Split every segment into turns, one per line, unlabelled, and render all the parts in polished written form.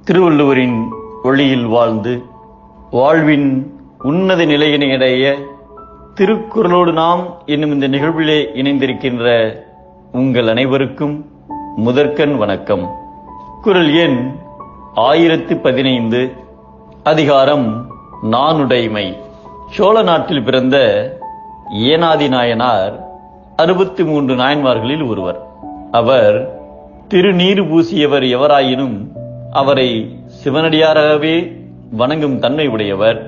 திருவள்ளுவரின் ஒளியில் வாழ்ந்து வாழ்வின் உன்னத நிலையினை அடைய திருக்குறளோடு நாம் என்னும் இந்த நிகழ்விலே இணைந்திருக்கின்ற உங்கள் அனைவருக்கும் முதற்கண் வணக்கம். குறள் எண் 1015, அதிகாரம் நாணுடைமை. சோழ நாட்டில் பிறந்த ஏனாதி நாயனார் 63 நாயன்மார்களில் ஒருவர். அவர் திருநீறு பூசியவர் எவராயினும் அவரை சிவனடியாராகவே வணங்கும் தன்மை உடையவர்.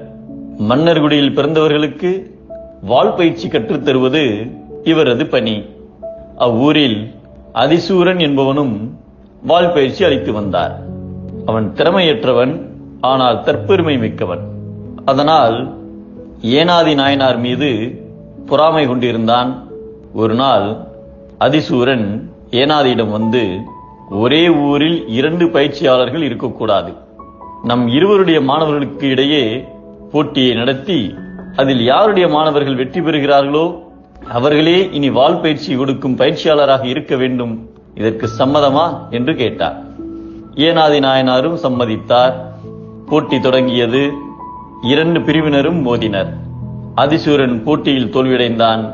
மன்னர்குடியில் பிறந்தவர்களுக்கு வாள் பயிற்சி கற்றுத்தருவது இவரது பணி. அவ்வூரில் அதிசூரன் என்பவனும் வாள் பயிற்சி அளித்து வந்தார். அவன் திறமையற்றவன், ஆனால் தற்பெருமை மிக்கவன். அதனால் ஏனாதி நாயனார் மீது பொறாமை கொண்டிருந்தான். ஒரு நாள் அதிசூரன் ஏனாதியிடம் வந்து, ஒரே ஊரில் 2 பயிற்சியாளர்கள் இருக்கக்கூடாது. நம் இருவருடைய மாணவர்களுக்கு இடையே போட்டியை நடத்தி அதில் யாருடைய மாணவர்கள் வெற்றி பெறுகிறார்களோ அவர்களே இனி வாள் பயிற்சி கொடுக்கும் பயிற்சியாளராக இருக்க வேண்டும். இதற்கு சம்மதமா என்று கேட்டார். ஏனாதி நாயனாரும் சம்மதித்தார். போட்டி தொடங்கியது. 2 பிரிவினரும் மோதினர். அதிசூரன் போட்டியில் தோல்வியடைந்தான்.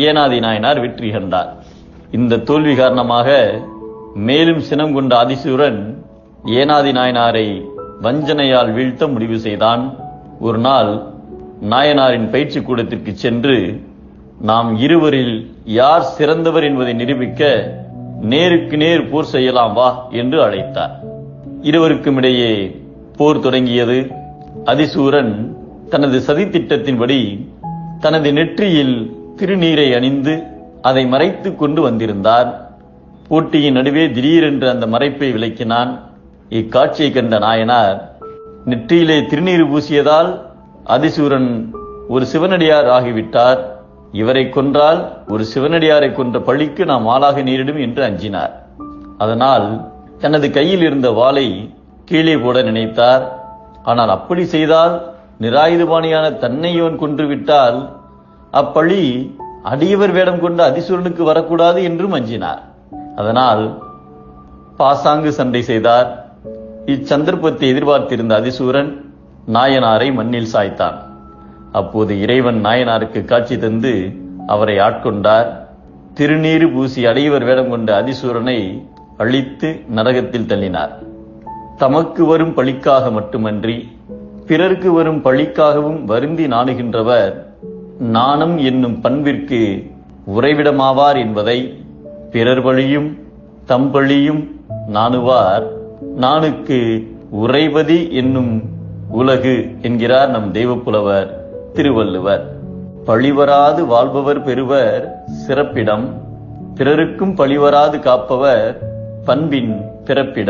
ஏனாதி நாயனார் வெற்றி கண்டார். இந்த தோல்வி காரணமாக மேலும் சினம் கொண்ட அதிசூரன் ஏனாதி நாயனாரை வஞ்சனையால் வீழ்த்த முடிவு செய்தான். ஒரு நாள் நாயனாரின் பயிற்சி கூடத்திற்கு சென்று, நாம் இருவரில் யார் சிறந்தவர் என்பதை நிரூபிக்க நேருக்கு நேர் போர் செய்யலாம் வா என்று அழைத்தார். இருவருக்கும் இடையே போர் தொடங்கியது. அதிசூரன் தனது சதித்திட்டத்தின்படி தனது நெற்றியில் திருநீரை அணிந்து அதை மறைத்துக் கொண்டு வந்திருந்தார். போட்டியின் நடுவே திடீரென்று அந்த மறைப்பை விலக்கினான். இக்காட்சியை கண்ட நாயனார், நெற்றியிலே திருநீர் பூசியதால் அதிசூரன் ஒரு சிவனடியார் ஆகிவிட்டார். இவரை கொன்றால் ஒரு சிவனடியாரை கொன்ற பழிக்கு நாம் ஆளாக நேரிடும் என்று அஞ்சினார். அதனால் தனது கையில் இருந்த வாளை கீழே போட நினைத்தார். ஆனால் அப்படி செய்தால் நிராயுதபாணியான தன்னை இவன் கொன்றுவிட்டால் அப்பழி அடியவர் வேடம் கொண்ட அதிசூரனுக்கு வரக்கூடாது என்றும் அஞ்சினார். அதனால் பாசாங்கு சண்டை செய்தார். இச்சந்தர்ப்பத்தை எதிர்பார்த்திருந்த அதிசூரன் நாயனாரை மண்ணில் சாய்த்தான். அப்போது இறைவன் நாயனாருக்கு காட்சி தந்து அவரை ஆட்கொண்டார். திருநீறு பூசி அடியவர் வேடம் கொண்ட அதிசூரனை அழித்து நரகத்தில் தள்ளினார். தமக்கு வரும் பழிக்காக மட்டுமன்றி பிறருக்கு வரும் பழிக்காகவும் வருந்தி நாணுகின்றவர் நாணம் என்னும் பண்பிற்கு உறைவிடமாவார் என்பதை பிறர் பழியும் தம் பழியும் நாணுவார் நாணுக்கு உறைவதி என்னும் உலகு என்கிறார் நம் தெய்வப்புலவர் திருவள்ளுவர். பழிவராது வாழ்பவர் பெறுவர் சிறப்பிடம், பிறருக்கும் பழிவராது காப்பவர் பண்பின் பிறப்பிடம்.